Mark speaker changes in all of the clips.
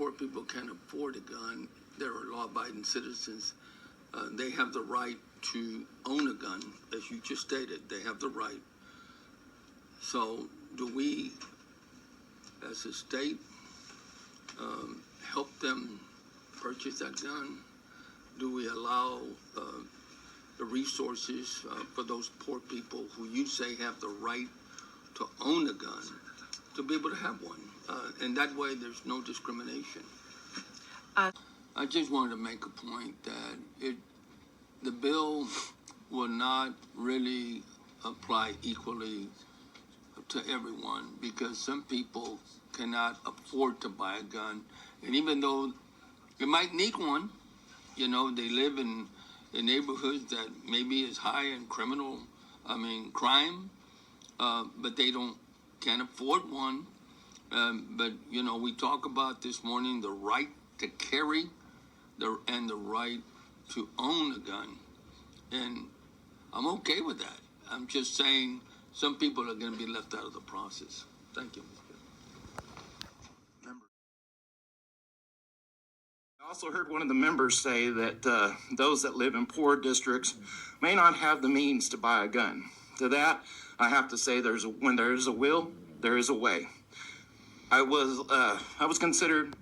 Speaker 1: poor people can't afford a gun, they're law-abiding citizens. They have the right to own a gun, as you just stated. They have the right. So do we, as a state, help them purchase that gun? Do we allow the resources for those poor people who you say have the right to own a gun to be able to have one? And that way there's no discrimination. I just wanted to make a point that the bill will not really apply equally to everyone, because some people cannot afford to buy a gun. And even though they might need one, you know, they live in neighborhoods that maybe is high in crime, but they can't afford one. But, you know, we talk about this morning the right to carry and the right to own a gun. And I'm okay with that. I'm just saying some people are going to be left out of the process. Thank you.
Speaker 2: I also heard one of the members say that those that live in poor districts may not have the means to buy a gun. To that, I have to say when there is a will, there is a way. I was considered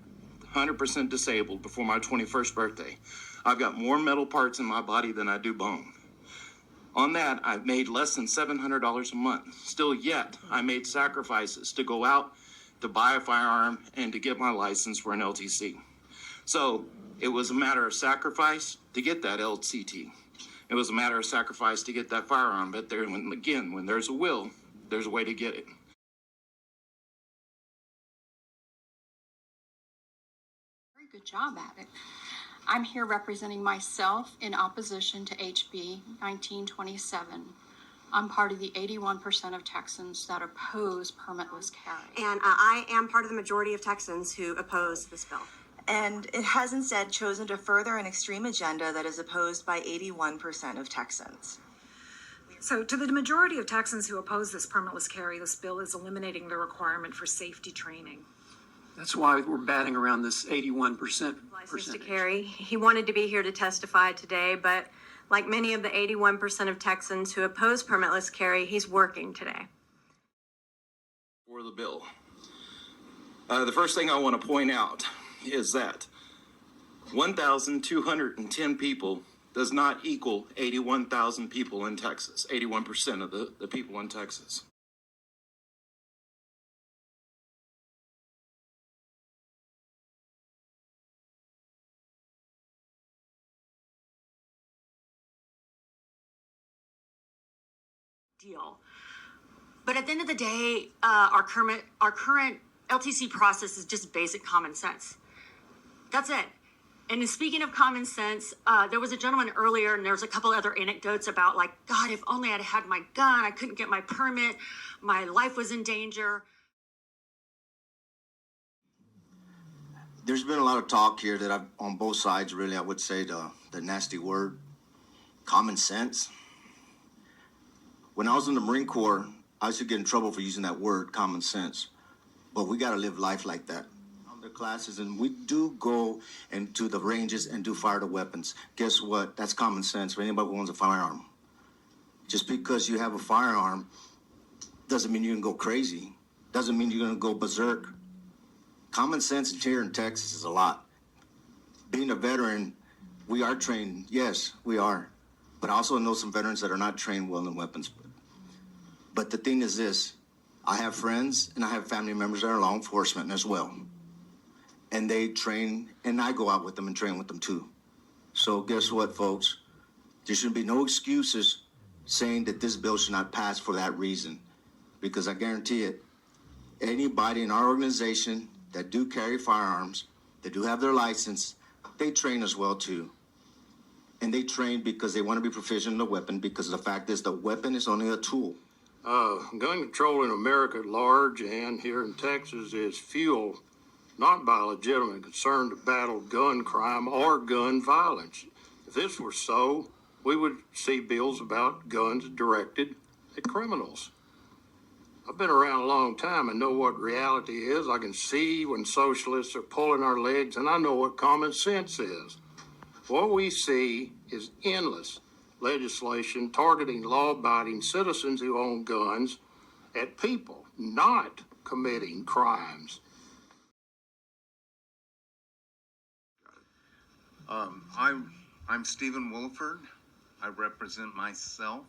Speaker 2: 100% disabled before my 21st birthday. I've got more metal parts in my body than I do bone. On that, I've made less than $700 a month. Still yet, I made sacrifices to go out to buy a firearm and to get my license for an LTC. So it was a matter of sacrifice to get that LCT. It was a matter of sacrifice to get that firearm. But when there's a will, there's a way to get it.
Speaker 3: Very good job at it. I'm here representing myself in opposition to HB 1927. I'm part of the 81% of Texans that oppose permitless carry.
Speaker 4: And I am part of the majority of Texans who oppose this bill.
Speaker 5: And it has instead chosen to further an extreme agenda that is opposed by 81% of Texans.
Speaker 6: So to the majority of Texans who oppose this permitless carry, this bill is eliminating the requirement for safety training.
Speaker 7: That's why we're batting around this 81%
Speaker 4: License to carry. He wanted to be here to testify today, but like many of the 81% of Texans who oppose permitless carry, he's working today.
Speaker 2: For the bill. The first thing I want to point out is that 1,210 people does not equal 81,000 people in Texas, 81% of the people in Texas.
Speaker 8: Deal. But at the end of the day, our current LTC process is just basic common sense. That's it. And in speaking of common sense, there was a gentleman earlier, and there's a couple other anecdotes about, like, God, if only I'd had my gun, I couldn't get my permit, my life was in danger.
Speaker 9: There's been a lot of talk here that on both sides, really, I would say the nasty word, common sense. When I was in the Marine Corps, I used to get in trouble for using that word, common sense. But we got to live life like that. On the classes, and we do go into the ranges and do fire the weapons. Guess what? That's common sense for anybody who owns a firearm. Just because you have a firearm doesn't mean you can go crazy. Doesn't mean you're going to go berserk. Common sense here in Texas is a lot. Being a veteran, we are trained. Yes, we are. But I also know some veterans that are not trained well in weapons. But the thing is this, I have friends and I have family members that are law enforcement as well. And they train, and I go out with them and train with them too. So guess what, folks? There should be no excuses saying that this bill should not pass for that reason. Because I guarantee it, anybody in our organization that do carry firearms, that do have their license, they train as well too. And they train because they want to be proficient in the weapon, because the fact is the weapon is only a tool.
Speaker 10: Gun control in America at large and here in Texas is fueled not by legitimate concern to battle gun crime or gun violence. If this were so, we would see bills about guns directed at criminals. I've been around a long time and know what reality is. I can see when socialists are pulling our legs, and I know what common sense is. What we see is endless legislation targeting law-abiding citizens who own guns at people not committing crimes.
Speaker 11: I'm Stephen Williford. I represent myself,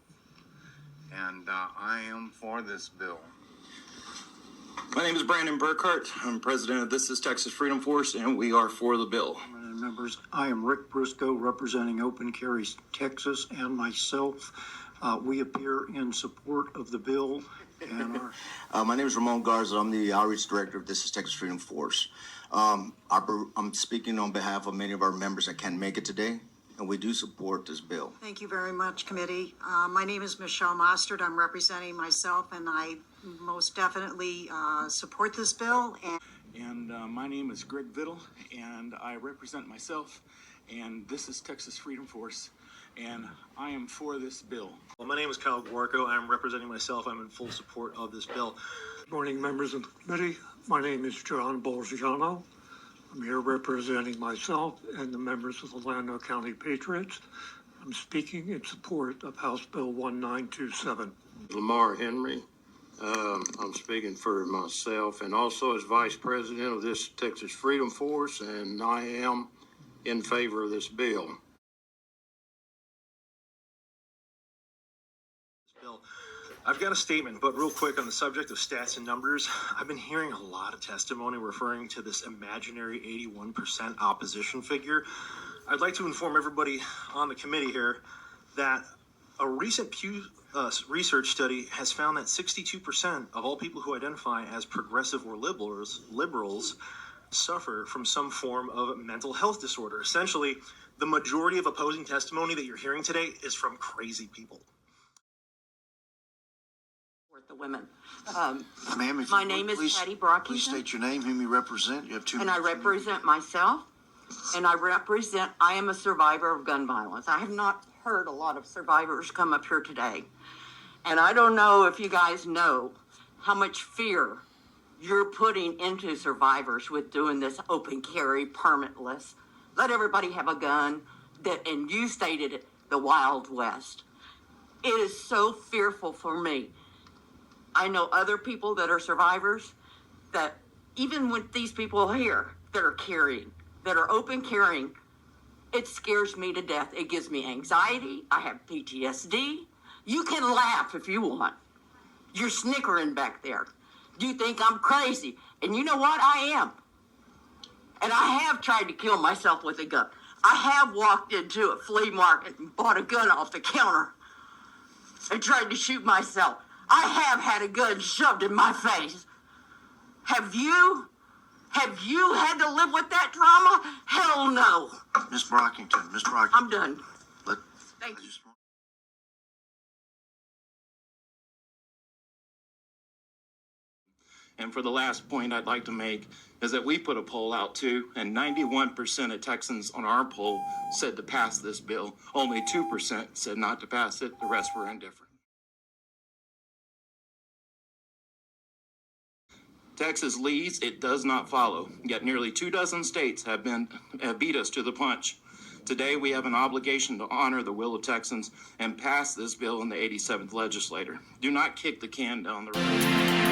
Speaker 11: and I am for this bill.
Speaker 12: My name is Brandon Burkhart. I'm president of This Is Texas Freedom Force, and we are for the bill.
Speaker 13: Members, I am Rick Briscoe, representing Open Carry Texas, and myself. We appear in support of the bill. And
Speaker 9: My name is Ramon Garza. I'm the outreach director of This Is Texas Freedom Force. I'm speaking on behalf of many of our members that can't make it today, and we do support this bill.
Speaker 14: Thank you very much, committee. My name is Michelle Mostert. I'm representing myself, and I most definitely support this bill.
Speaker 15: And my name is Greg Vittle, and I represent myself, and This is Texas Freedom Force, and I am for this bill.
Speaker 16: Well, my name is Kyle Guarco. I'm representing myself. I'm in full support of this bill.
Speaker 17: Good morning, members of the committee. My name is John Bolziano. I'm here representing myself and the members of the Llano County Patriots. I'm speaking in support of House Bill 1927.
Speaker 10: Lamar Henry. I'm speaking for myself and also as vice president of this Texas Freedom Force, and I am in favor of this bill.
Speaker 16: I've got a statement, but real quick on the subject of stats and numbers, I've been hearing a lot of testimony referring to this imaginary 81% opposition figure. I'd like to inform everybody on the committee here that a recent Pew research study has found that 62% of all people who identify as progressive or liberals suffer from some form of mental health disorder. Essentially, the majority of opposing testimony that you're hearing today is from crazy people.
Speaker 18: The women.
Speaker 19: Ma'am,
Speaker 18: My name is Patty Brockington.
Speaker 19: Please state your name, whom you represent. You have 2
Speaker 18: and
Speaker 19: minutes.
Speaker 18: I represent myself, and I am a survivor of gun violence. I have not heard a lot of survivors come up here today. And I don't know if you guys know how much fear you're putting into survivors with doing this open carry, permitless. Let everybody have a gun, and you stated it, the Wild West. It is so fearful for me. I know other people that are survivors that even with these people here that are carrying, that are open carrying, it scares me to death. It gives me anxiety. I have PTSD. You can laugh if you want. You're snickering back there. You think I'm crazy. And you know what? I am. And I have tried to kill myself with a gun. I have walked into a flea market and bought a gun off the counter and tried to shoot myself. I have had a gun shoved in my face. Have you? Have you had to live with that trauma? Hell no.
Speaker 19: Miss Brockington,
Speaker 18: I'm done. Thank you.
Speaker 2: And for the last point I'd like to make is that we put a poll out too, and 91% of Texans on our poll said to pass this bill. Only 2% said not to pass it. The rest were indifferent. Texas leads, it does not follow. Yet nearly 24 states have beat us to the punch. Today, we have an obligation to honor the will of Texans and pass this bill in the 87th legislature. Do not kick the can down the road.